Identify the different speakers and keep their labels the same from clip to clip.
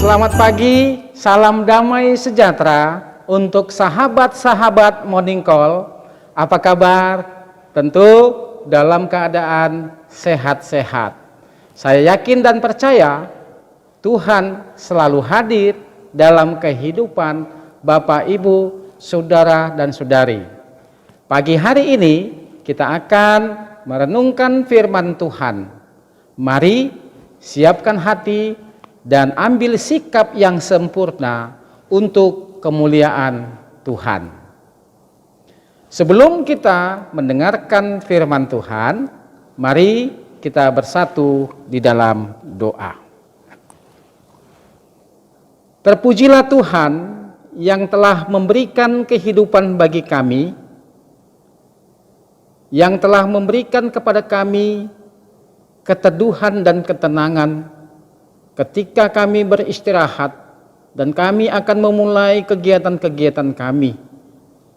Speaker 1: Selamat pagi, salam damai sejahtera untuk sahabat-sahabat Morning Call. Apa kabar? Tentu dalam keadaan sehat-sehat. Saya yakin dan percaya Tuhan selalu hadir dalam kehidupan Bapak, Ibu, Saudara, dan Saudari. Pagi hari ini kita akan merenungkan firman Tuhan. Mari siapkan hati dan ambil sikap yang sempurna untuk kemuliaan Tuhan. Sebelum kita mendengarkan firman Tuhan, mari kita bersatu di dalam doa. Terpujilah Tuhan yang telah memberikan kehidupan bagi kami, yang telah memberikan kepada kami keteduhan dan ketenangan ketika kami beristirahat dan kami akan memulai kegiatan-kegiatan kami.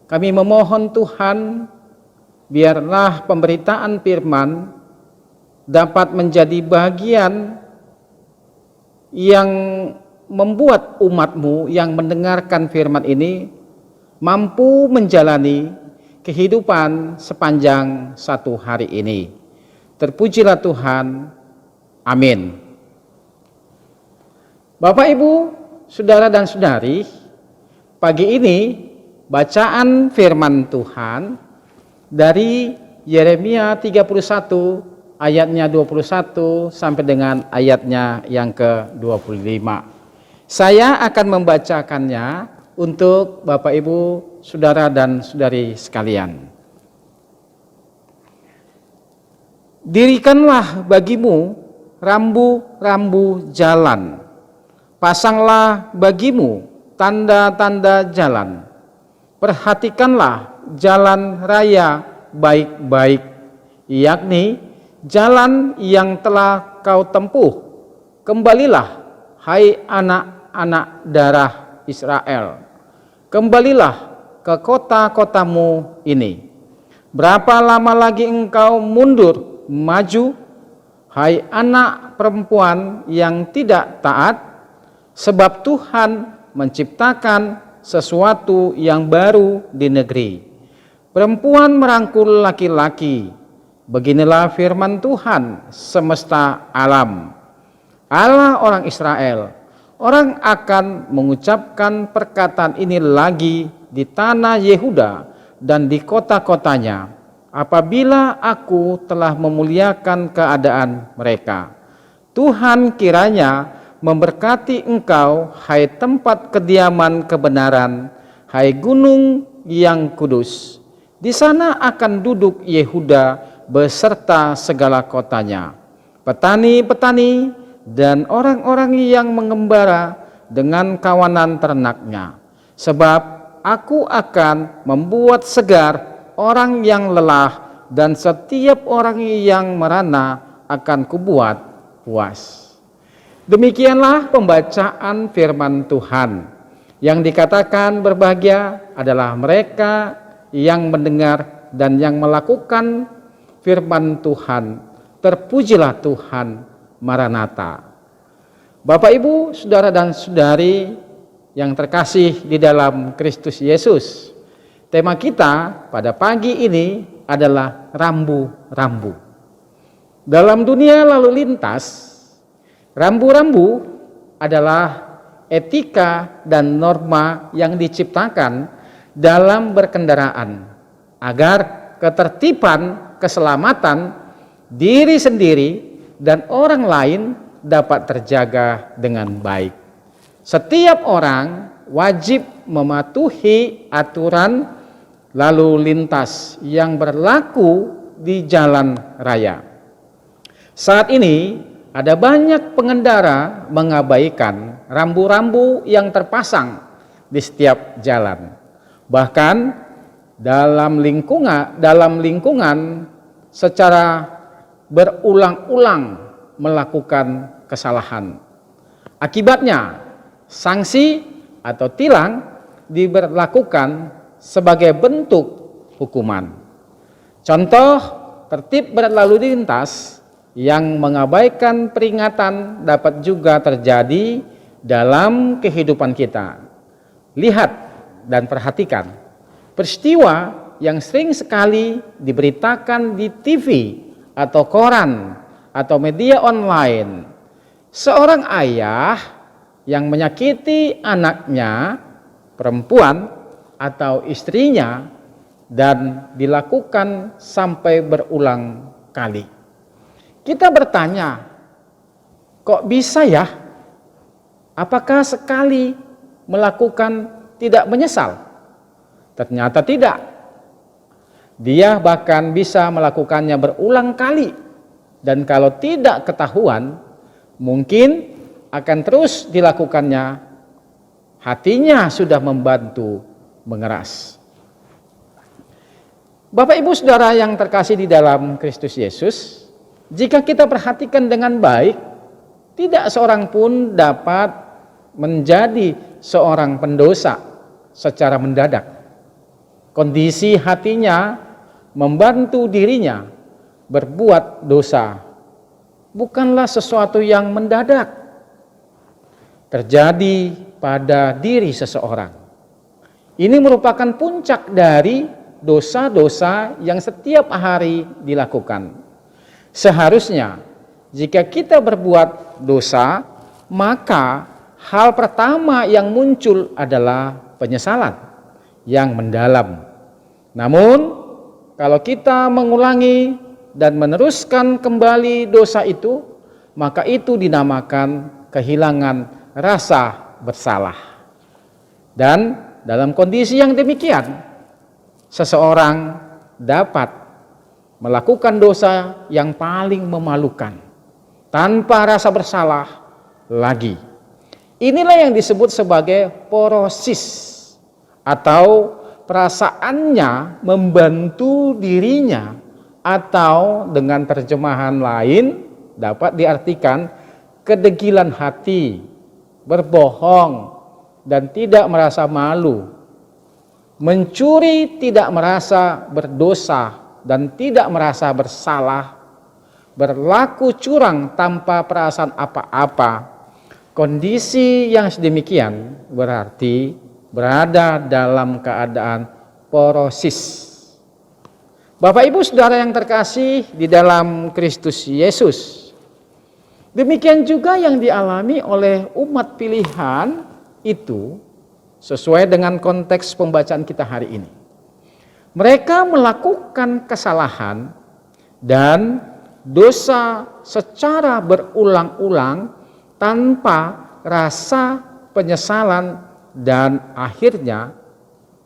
Speaker 1: Kami memohon Tuhan, biarlah pemberitaan firman dapat menjadi bagian yang membuat umat-Mu yang mendengarkan firman ini mampu menjalani kehidupan sepanjang satu hari ini. Terpujilah Tuhan. Amin. Bapak, Ibu, Saudara dan Saudari, pagi ini bacaan firman Tuhan dari Yeremia 31 ayatnya 21 sampai dengan ayatnya yang ke-25. Saya akan membacakannya untuk Bapak, Ibu, Saudara dan Saudari sekalian. Dirikanlah bagimu rambu-rambu jalan, pasanglah bagimu tanda-tanda jalan, perhatikanlah jalan raya baik-baik, yakni jalan yang telah kau tempuh. Kembalilah, hai anak-anak darah Israel, kembalilah ke kota-kotamu ini. Berapa lama lagi engkau mundur maju, hai anak perempuan yang tidak taat? Sebab Tuhan menciptakan sesuatu yang baru di negeri. Perempuan merangkul laki-laki. Beginilah firman Tuhan semesta alam, Allah orang Israel. Orang akan mengucapkan perkataan ini lagi di tanah Yehuda dan di kota-kotanya, apabila aku telah memuliakan keadaan mereka. Tuhan kiranya memberkati engkau, hai tempat kediaman kebenaran, hai gunung yang kudus. Di sana akan duduk Yehuda beserta segala kotanya, petani-petani dan orang-orang yang mengembara dengan kawanan ternaknya. Sebab aku akan membuat segar orang yang lelah, dan setiap orang yang merana akan kubuat puas. Demikianlah pembacaan firman Tuhan. Yang dikatakan berbahagia adalah mereka yang mendengar dan yang melakukan firman Tuhan. Terpujilah Tuhan. Maranatha. Bapak, Ibu, Saudara dan Saudari yang terkasih di dalam Kristus Yesus, tema kita pada pagi ini adalah rambu-rambu. Dalam dunia lalu lintas, rambu-rambu adalah etika dan norma yang diciptakan dalam berkendaraan agar ketertiban, keselamatan diri sendiri dan orang lain dapat terjaga dengan baik. Setiap orang wajib mematuhi aturan lalu lintas yang berlaku di jalan raya. Saat ini ada banyak pengendara mengabaikan rambu-rambu yang terpasang di setiap jalan. Bahkan dalam lingkungan secara berulang-ulang melakukan kesalahan. Akibatnya, sanksi atau tilang diberlakukan sebagai bentuk hukuman. Contoh, tertib berlalu lintas yang mengabaikan peringatan dapat juga terjadi dalam kehidupan kita. Lihat dan perhatikan peristiwa yang sering sekali diberitakan di TV atau koran atau media online. Seorang ayah yang menyakiti anaknya perempuan atau istrinya dan dilakukan sampai berulang kali. Kita bertanya, kok bisa ya? Apakah sekali melakukan tidak menyesal? Ternyata tidak. Dia bahkan bisa melakukannya berulang kali. Dan kalau tidak ketahuan, mungkin akan terus dilakukannya. Hatinya sudah membantu mengeras. Bapak Ibu Saudara yang terkasih di dalam Kristus Yesus, jika kita perhatikan dengan baik, tidak seorang pun dapat menjadi seorang pendosa secara mendadak. Kondisi hatinya membantu dirinya berbuat dosa bukanlah sesuatu yang mendadak terjadi pada diri seseorang. Ini merupakan puncak dari dosa-dosa yang setiap hari dilakukan. Seharusnya jika kita berbuat dosa, maka hal pertama yang muncul adalah penyesalan yang mendalam. Namun, kalau kita mengulangi dan meneruskan kembali dosa itu, maka itu dinamakan kehilangan rasa bersalah. Dan dalam kondisi yang demikian, seseorang dapat melakukan dosa yang paling memalukan tanpa rasa bersalah lagi. Inilah yang disebut sebagai porosis, atau perasaannya membantu dirinya, atau dengan terjemahan lain dapat diartikan kedegilan hati, berbohong dan tidak merasa malu, mencuri tidak merasa berdosa dan tidak merasa bersalah, berlaku curang tanpa perasaan apa-apa. Kondisi yang sedemikian berarti berada dalam keadaan porosis. Bapak Ibu Saudara yang terkasih di dalam Kristus Yesus, demikian juga yang dialami oleh umat pilihan itu sesuai dengan konteks pembacaan kita hari ini. Mereka melakukan kesalahan dan dosa secara berulang-ulang tanpa rasa penyesalan, dan akhirnya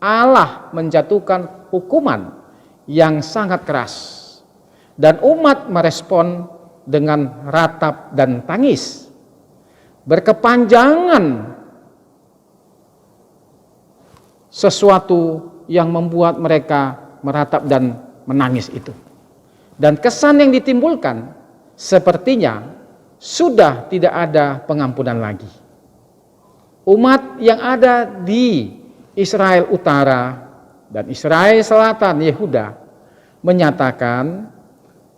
Speaker 1: Allah menjatuhkan hukuman yang sangat keras, dan umat merespon dengan ratap dan tangis, berkepanjangan, sesuatu yang membuat mereka meratap dan menangis itu. Dan kesan yang ditimbulkan sepertinya sudah tidak ada pengampunan lagi. Umat yang ada di Israel Utara dan Israel Selatan, Yehuda, menyatakan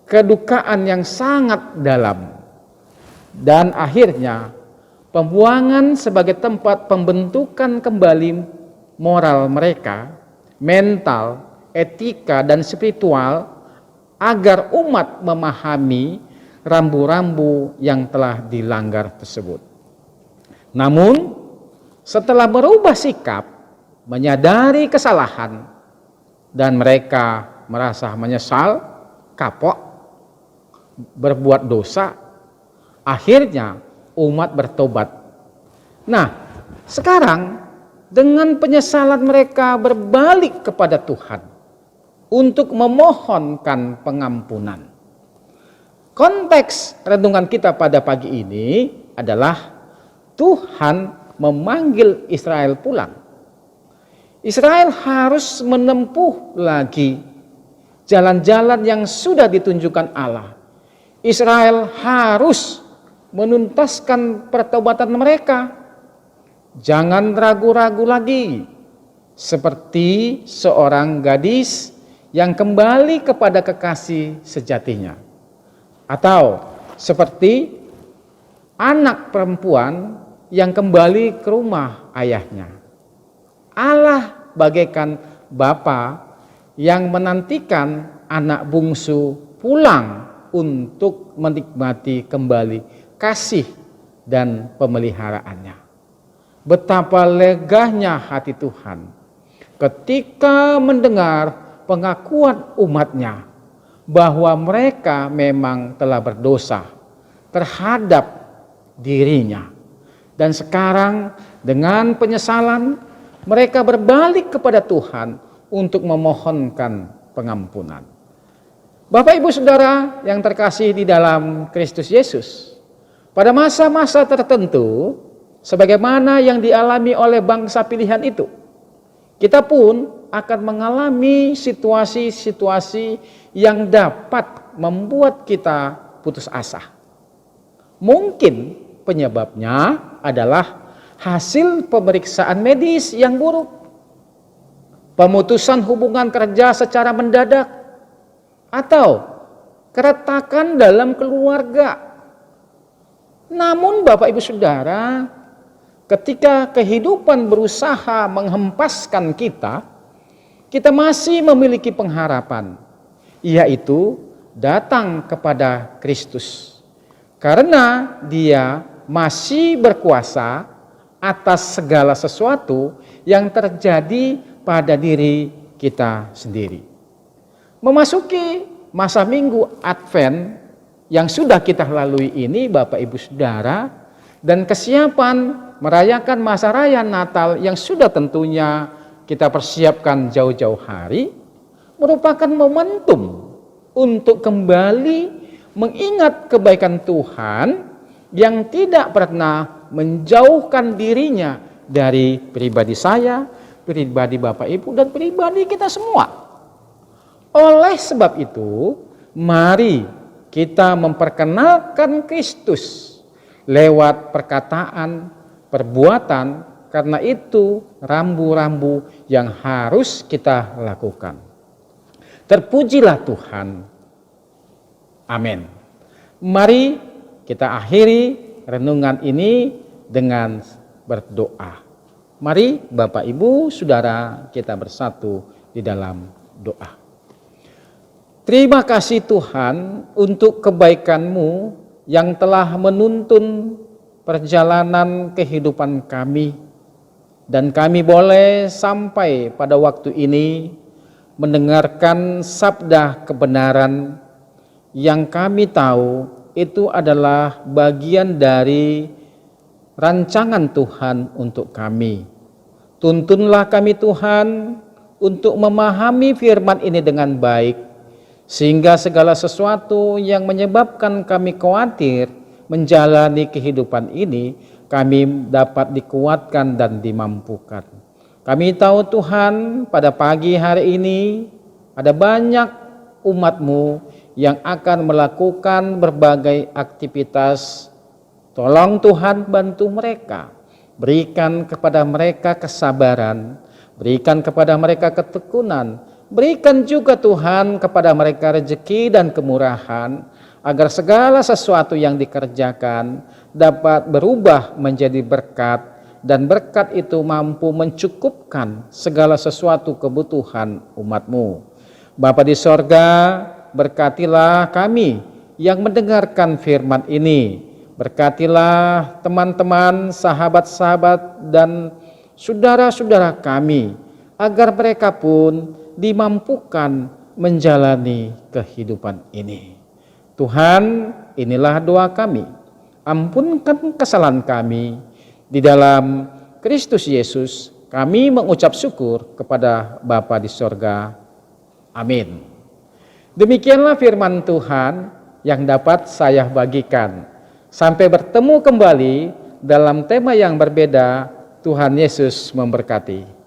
Speaker 1: kedukaan yang sangat dalam. Dan akhirnya pembuangan sebagai tempat pembentukan kembali moral mereka, mental, etika, dan spiritual, agar umat memahami rambu-rambu yang telah dilanggar tersebut. Namun, setelah berubah sikap, menyadari kesalahan, dan mereka merasa menyesal, kapok, berbuat dosa, akhirnya umat bertobat. Nah, sekarang dengan penyesalan mereka berbalik kepada Tuhan untuk memohonkan pengampunan. Konteks renungan kita pada pagi ini adalah Tuhan memanggil Israel pulang. Israel harus menempuh lagi jalan-jalan yang sudah ditunjukkan Allah. Israel harus menuntaskan pertobatan mereka. Jangan ragu-ragu lagi, seperti seorang gadis yang kembali kepada kekasih sejatinya, atau seperti anak perempuan yang kembali ke rumah ayahnya. Allah bagaikan bapa yang menantikan anak bungsu pulang untuk menikmati kembali kasih dan pemeliharaannya. Betapa legahnya hati Tuhan ketika mendengar pengakuan umatnya bahwa mereka memang telah berdosa terhadap dirinya. Dan sekarang dengan penyesalan mereka berbalik kepada Tuhan untuk memohonkan pengampunan. Bapak Ibu Saudara yang terkasih di dalam Kristus Yesus, pada masa-masa tertentu sebagaimana yang dialami oleh bangsa pilihan itu, kita pun akan mengalami situasi-situasi yang dapat membuat kita putus asa. Mungkin penyebabnya adalah hasil pemeriksaan medis yang buruk, pemutusan hubungan kerja secara mendadak, atau keretakan dalam keluarga. Namun Bapak Ibu Saudara, ketika kehidupan berusaha menghempaskan kita masih memiliki pengharapan, yaitu datang kepada Kristus. Karena Dia masih berkuasa atas segala sesuatu yang terjadi pada diri kita sendiri. Memasuki masa minggu Advent yang sudah kita lalui ini Bapak Ibu Saudara, dan kesiapan merayakan masa raya Natal yang sudah tentunya kita persiapkan jauh-jauh hari, merupakan momentum untuk kembali mengingat kebaikan Tuhan yang tidak pernah menjauhkan dirinya dari pribadi saya, pribadi Bapak Ibu, dan pribadi kita semua. Oleh sebab itu, mari kita memperkenalkan Kristus lewat perkataan, perbuatan, karena itu rambu-rambu yang harus kita lakukan. Terpujilah Tuhan. Amin. Mari kita akhiri renungan ini dengan berdoa. Mari Bapak Ibu Saudara kita bersatu di dalam doa. Terima kasih Tuhan untuk kebaikan-Mu yang telah menuntun perjalanan kehidupan kami. Dan kami boleh sampai pada waktu ini mendengarkan sabda kebenaran yang kami tahu itu adalah bagian dari rancangan Tuhan untuk kami. Tuntunlah kami Tuhan untuk memahami firman ini dengan baik, sehingga segala sesuatu yang menyebabkan kami khawatir menjalani kehidupan ini, kami dapat dikuatkan dan dimampukan. Kami tahu Tuhan, pada pagi hari ini ada banyak umat-Mu yang akan melakukan berbagai aktivitas. Tolong Tuhan bantu mereka, berikan kepada mereka kesabaran, berikan kepada mereka ketekunan, berikan juga Tuhan kepada mereka rezeki dan kemurahan, agar segala sesuatu yang dikerjakan dapat berubah menjadi berkat, dan berkat itu mampu mencukupkan segala sesuatu kebutuhan umat-Mu. Bapa di sorga, berkatilah kami yang mendengarkan firman ini. Berkatilah teman-teman, sahabat-sahabat, dan saudara-saudara kami, agar mereka pun dimampukan menjalani kehidupan ini. Tuhan, inilah doa kami. Ampunkan kesalahan kami. Di dalam Kristus Yesus, kami mengucap syukur kepada Bapa di sorga. Amin. Demikianlah firman Tuhan yang dapat saya bagikan. Sampai bertemu kembali dalam tema yang berbeda. Tuhan Yesus memberkati.